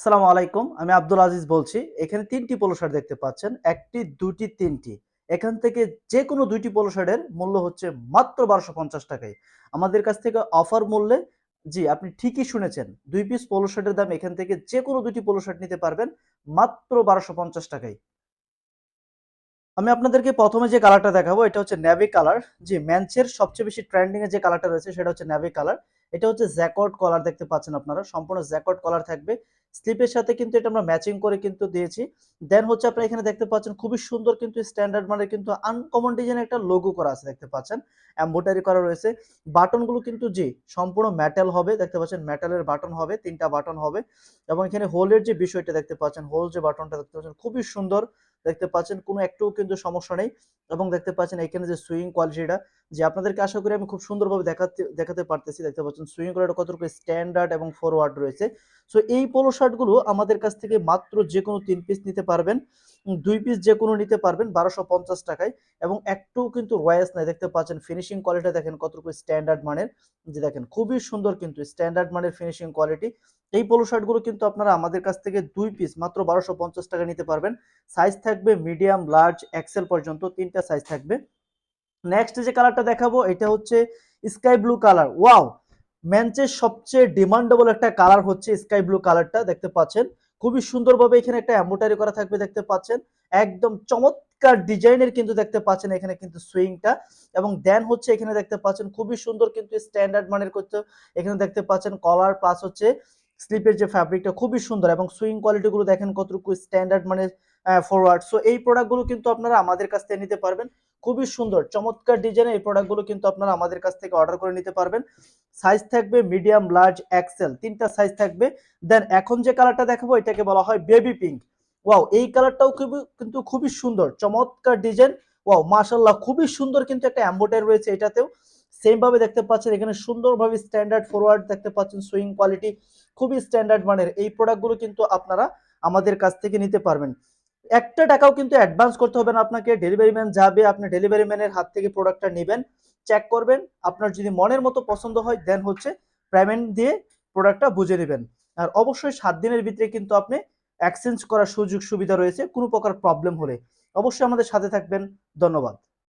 আসসালামু আলাইকুম। আমি আব্দুল আজিজ বলছি। এখানে ৩ টি পোলো শার্ট দেখতে পাচ্ছেন। ১ টি, ২ টি, ৩ টি। এখান থেকে যেকোনো ২ টি পোলো শার্টের মূল্য হচ্ছে মাত্র ৳১২৫০ আমাদের কাছ থেকে অফার মূল্যে জি, আপনি ঠিকই শুনেছেন। ২ পিস পোলো শার্টের দাম এখান থেকে যেকোনো ২ টি পোলো শার্ট নিতে পারবেন মাত্র ৳১২৫০। আমি আপনাদেরকে ১ম এ যে কালারটা দেখাবো এটা হচ্ছে নেভি কালার। জি, মেন্সের সবচেয়ে বেশি ট্রেন্ডিং এ যে কালারটা রয়েছে সেটা হচ্ছে নেভি কালার। এটা হচ্ছে জ্যাকর্ড কলার দেখতে পাচ্ছেন আপনারা। সম্পূর্ণ জ্যাকর্ড কলার থাকবে। স্লিপের সাথে কিন্তু এটা আমরা ম্যাচিং করে কিন্তু দিয়েছি। দেন হচ্ছে আপনারা এখানে দেখতে পাচ্ছেন খুবই সুন্দর কিন্তু স্ট্যান্ডার্ড মানের কিন্তু আনকমন ডিজাইনের একটা লোগো করা আছে দেখতে পাচ্ছেন। এমব্রয়ডারি করা রয়েছে। বাটনগুলো কিন্তু জি, সম্পূর্ণ মেটাল হবে। দেখতে পাচ্ছেন মেটালের বাটন হবে, ৩ টা বাটন হবে এবং এখানে হোলের যে বিষয়টা দেখতে পাচ্ছেন, হোল যে বাটনটা দেখতে পাচ্ছেন খুবই সুন্দর দেখতে পাচ্ছেন, কোনো একটুও কিন্তু সমস্যা নেই এবং দেখতে পাচ্ছেন এখানে যে সুইং কোয়ালিটিটা যে আপনাদেরকে আশা করি আমি খুব সুন্দরভাবে দেখাতে পারতেছি। দেখতে পাচ্ছেন সুইং কোয়ালিটিটা কতটুকু স্ট্যান্ডার্ড এবং ফরওয়ার্ড রয়েছে। সো এই পোলো শার্টগুলো আমাদের কাছ থেকে মাত্র যেকোনো ৩ পিস নিতে পারবেন। ২ পিস যেকোনো নিতে পারবেন ৳১২৫০ এবং একটুও কিন্তু রয়েস নাই। দেখতে পাচ্ছেন ফিনিশিং কোয়ালিটিটা দেখেন কতটুকু স্ট্যান্ডার্ড মানের। যে দেখেন খুবই সুন্দর কিন্তু স্ট্যান্ডার্ড মানের ফিনিশিং কোয়ালিটি। এই পোলো শার্টগুলো কিন্তু আপনারা আমাদের কাছ থেকে ২ পিস মাত্র ৳১২৫০ নিতে পারবেন। সাইজ থাকবে মিডিয়াম, লার্জ, এক্সেল পর্যন্ত ৩ টা সাইজ থাকবে। নেক্সট যে কালারটা দেখাবো এটা হচ্ছে স্কাই ব্লু কালার। ওয়াও! মেন্সের সবচেয়ে ডিমান্ডেবল একটা কালার হচ্ছে স্কাই ব্লু কালারটা দেখতে পাচ্ছেন। খুবই সুন্দরভাবে এখানে একটা এমব্রয়ডারি করা থাকবে দেখতে পাচ্ছেন। একদম চমৎকার ডিজাইনের কিন্তু দেখতে পাচ্ছেন এখানে কিন্তু সুইংটা এবং দেন হচ্ছে এখানে দেখতে পাচ্ছেন খুবই সুন্দর কিন্তু স্ট্যান্ডার্ড মানের করতে এখানে দেখতে পাচ্ছেন কলার প্লাস হচ্ছে স্লিপের যে ফ্যাব্রিকটা খুবই সুন্দর এবং সুইং কোয়ালিটি গুলো দেখেন কতটুকু স্ট্যান্ডার্ড মানের ফরওয়ার্ড। সো এই প্রোডাক্ট গুলো কিন্তু আপনারা আমাদের কাছ থেকে নিতে পারবেন। খুবই সুন্দর চমৎকার ডিজাইনের এই প্রোডাক্ট গুলো কিন্তু আপনারা আমাদের কাছ থেকে অর্ডার করে নিতে পারবেন। সাইজ থাকবে মিডিয়াম, লার্জ, এক্সেল ৩ টা সাইজ থাকবে। দেন এখন যে কালারটা দেখাবো এটাকে বলা হয় বেবি পিঙ্ক। ওয়াও! এই কালারটাও খুবই সুন্দর। চমৎকার ডিজাইন। ওয়াও! মাশাআল্লাহ খুবই সুন্দর কিন্তু একটা এমব্রয়ডারি রয়েছে এটাতেও। সেম ভাবে দেখতে পাচ্ছেন এখানে সুন্দরভাবে স্ট্যান্ডার্ড ফরওয়ার্ড দেখতে পাচ্ছেন সুইং কোয়ালিটি খুবই স্ট্যান্ডার্ড মানের। এই প্রোডাক্ট গুলো কিন্তু আপনারা আমাদের কাছ থেকে নিতে পারবেন। একটা টাকাও কিন্তু অ্যাডভান্স করতে হবে না আপনাকে। ডেলিভারি ম্যান যাবে, আপনি ডেলিভারি ম্যানের হাত থেকে প্রোডাক্টটা নিবেন, চেক করবেন। আপনার যদি মনের মতো পছন্দ হয় দেন হচ্ছে পেমেন্ট দিয়ে প্রোডাক্টটা বুঝে নিবেন। আর অবশ্যই ৭ দিনের ভিতরে কিন্তু আপনি এক্সচেঞ্জ করার সুযোগ সুবিধা রয়েছে কোনো প্রকার প্রবলেম হলে। অবশ্যই আমাদের সাথে থাকবেন। ধন্যবাদ।